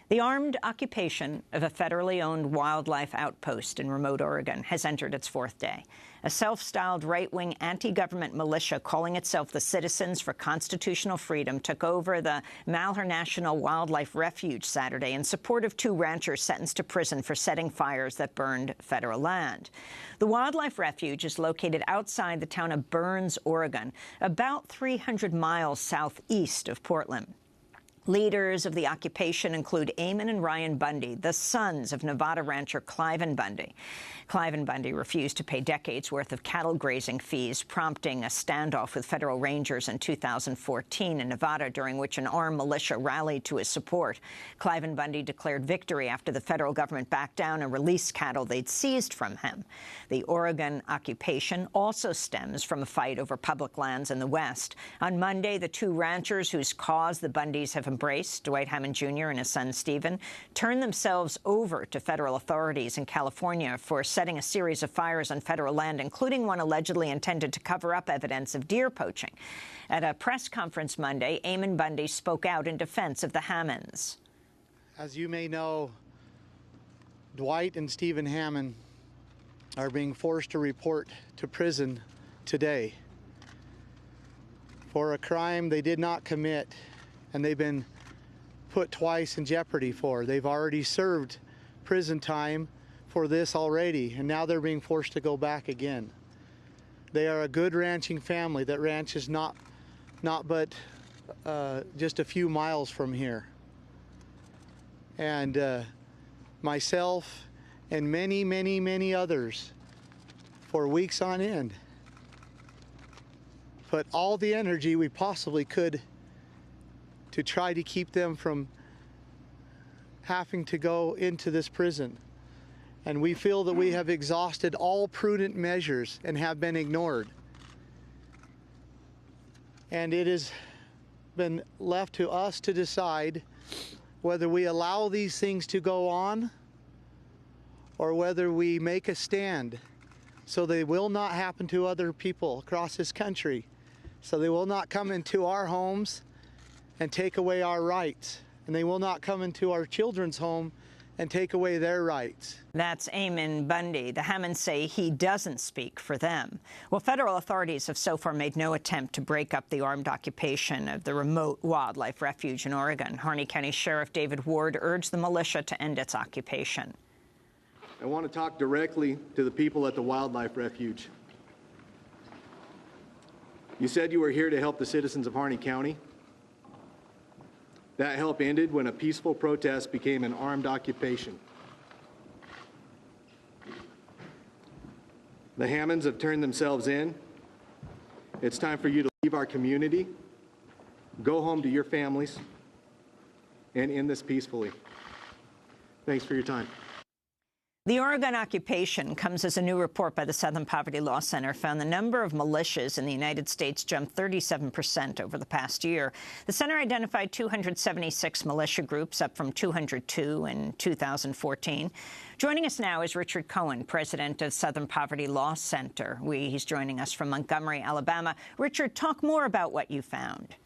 The armed occupation of a federally owned wildlife outpost in remote Oregon has entered its fourth day. A self-styled right-wing anti-government militia calling itself the Citizens for Constitutional Freedom took over the Malheur National Wildlife Refuge Saturday in support of two ranchers sentenced to prison for setting fires that burned federal land. The Wildlife Refuge is located outside the town of Burns, Oregon, about 300 miles southeast of Portland. Leaders of the occupation include Ammon and Ryan Bundy, the sons of Nevada rancher Cliven Bundy. Cliven Bundy refused to pay decades' worth of cattle grazing fees, prompting a standoff with federal rangers in 2014 in Nevada, during which an armed militia rallied to his support. Cliven Bundy declared victory after the federal government backed down and released cattle they'd seized from him. The Oregon occupation also stems from a fight over public lands in the West. On Monday, the two ranchers whose cause the Bundys have embraced, Dwight Hammond Jr. and his son Stephen, turned themselves over to federal authorities in California for setting a series of fires on federal land, including one allegedly intended to cover up evidence of deer poaching. At a press conference Monday, Ammon Bundy spoke out in defense of the Hammonds. As you may know, Dwight and Stephen Hammond are being forced to report to prison today for a crime they did not commit, and they've been put twice in jeopardy for. They've already served prison time for this already, and now they're being forced to go back again. They are a good ranching family that ranches not but just a few miles from here. And myself and many, many, many others for weeks on end put all the energy we possibly could to try to keep them from having to go into this prison. And we feel that we have exhausted all prudent measures and have been ignored. And it has been left to us to decide whether we allow these things to go on or whether we make a stand so they will not happen to other people across this country, so they will not come into our homes and take away our rights, and they will not come into our children's home and take away their rights. That's Ammon Bundy. The Hammonds say he doesn't speak for them. Well, federal authorities have so far made no attempt to break up the armed occupation of the remote wildlife refuge in Oregon. Harney County Sheriff David Ward urged the militia to end its occupation. I want to talk directly to the people at the wildlife refuge. You said you were here to help the citizens of Harney County. That help ended when a peaceful protest became an armed occupation. The Hammonds have turned themselves in. It's time for you to leave our community, go home to your families, and end this peacefully. Thanks for your time. The Oregon occupation comes as a new report by the Southern Poverty Law Center found the number of militias in the United States jumped 37% over the past year. The center identified 276 militia groups, up from 202 in 2014. Joining us now is Richard Cohen, president of Southern Poverty Law Center. He's joining us from Montgomery, Alabama. Richard, talk more about what you found.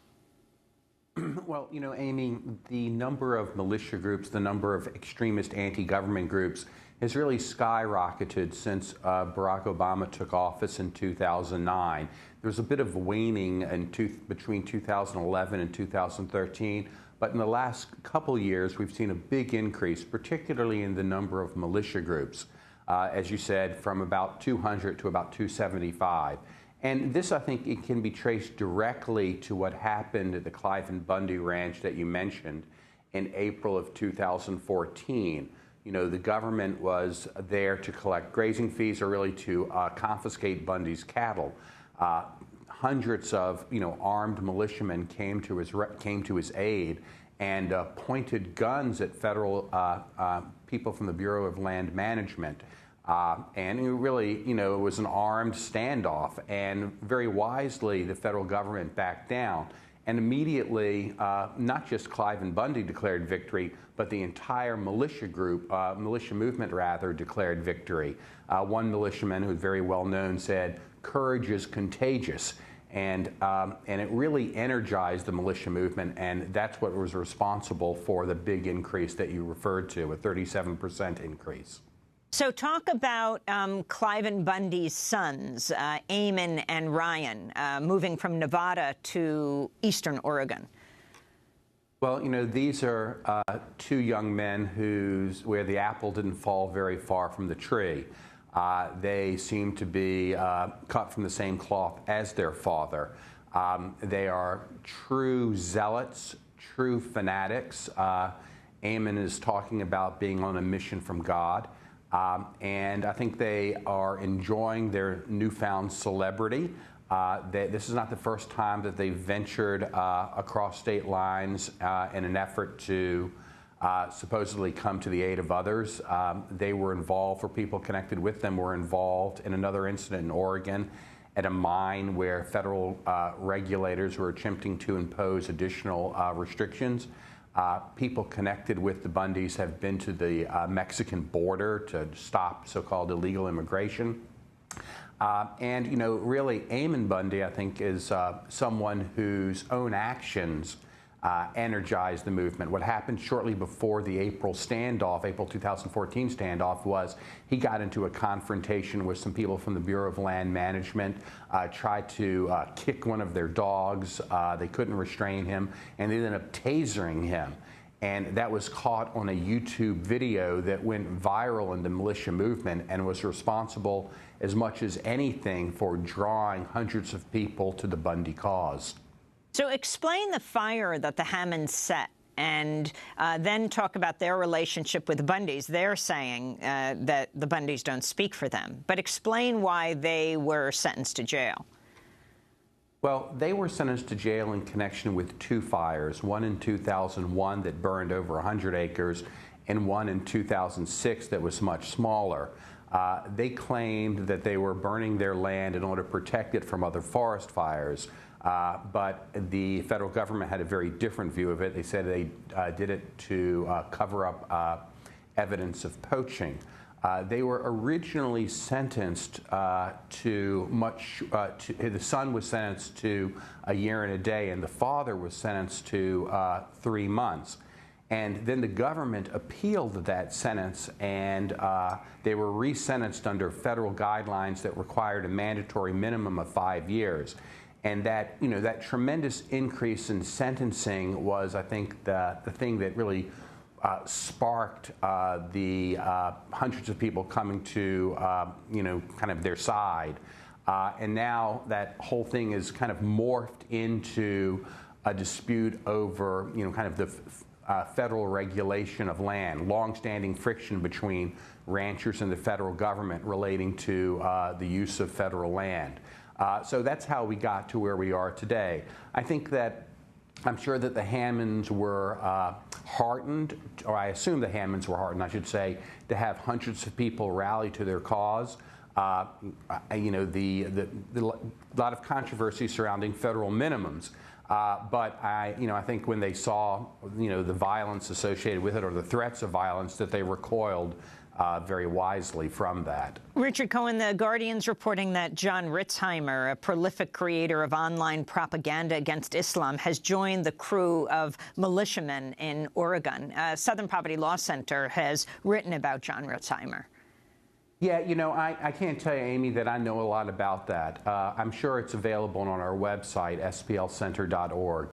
Well, you know, Amy, the number of militia groups, the number of extremist anti-government groups has really skyrocketed since Barack Obama took office in 2009. There was a bit of waning between 2011 and 2013, but in the last couple years, we've seen a big increase, particularly in the number of militia groups, as you said, from about 200 to about 275. And this, I think, it can be traced directly to what happened at the Cliven Bundy Ranch that you mentioned in April of 2014. You know, the government was there to collect grazing fees, or really to confiscate Bundy's cattle. Hundreds of, armed militiamen came to his aid and pointed guns at federal people from the Bureau of Land Management. And it really, it was an armed standoff. And very wisely, the federal government backed down. And immediately, not just Cliven Bundy declared victory, but the entire militia movement declared victory. One militiaman who was very well known said, "Courage is contagious." And it really energized the militia movement, and that's what was responsible for the big increase that you referred to, a 37% increase. So talk about Cliven Bundy's sons, Ammon and Ryan, moving from Nevada to eastern Oregon. Well, you know, these are two young men where the apple didn't fall very far from the tree. They seem to be cut from the same cloth as their father. They are true zealots, true fanatics. Ammon is talking about being on a mission from God. And I think they are enjoying their newfound celebrity. This is not the first time that they've ventured across state lines in an effort to supposedly come to the aid of others. They were involved, or people connected with them were involved in another incident in Oregon at a mine where federal regulators were attempting to impose additional restrictions. People connected with the Bundys have been to the Mexican border to stop so-called illegal immigration. And, you know, really, Ammon Bundy, I think, is someone whose own actions energized the movement. What happened shortly before the April 2014 standoff, was he got into a confrontation with some people from the Bureau of Land Management, tried to kick one of their dogs. They couldn't restrain him, and they ended up tasering him. And that was caught on a YouTube video that went viral in the militia movement and was responsible as much as anything for drawing hundreds of people to the Bundy cause. So explain the fire that the Hammonds set, and then talk about their relationship with the Bundys. They're saying that the Bundys don't speak for them, but explain why they were sentenced to jail. Well, they were sentenced to jail in connection with two fires, one in 2001 that burned over 100 acres and one in 2006 that was much smaller. They claimed that they were burning their land in order to protect it from other forest fires. But the federal government had a very different view of it. They said they did it to cover up evidence of poaching. They were originally sentenced the son was sentenced to a year and a day, and the father was sentenced to 3 months. And then the government appealed that sentence, and they were resentenced under federal guidelines that required a mandatory minimum of 5 years. And that, you know, that tremendous increase in sentencing was, I think, the thing that really sparked the hundreds of people coming to, you know, kind of their side. And now that whole thing is kind of morphed into a dispute over, you know, kind of the federal regulation of land, long-standing friction between ranchers and the federal government relating to the use of federal land. So that's how we got to where we are today. I'm sure that the Hammonds were heartened, or I assume the Hammonds were heartened, I should say, to have hundreds of people rally to their cause. You know, the lot of controversy surrounding federal minimums. But I think when they saw, you know, the violence associated with it, or the threats of violence, that they recoiled very wisely from that. Richard Cohen, The Guardian's reporting that John Ritzheimer, a prolific creator of online propaganda against Islam, has joined the crew of militiamen in Oregon. Southern Poverty Law Center has written about John Ritzheimer. Yeah, you know, I can't tell you, Amy, that I know a lot about that. I'm sure it's available on our website, splcenter.org.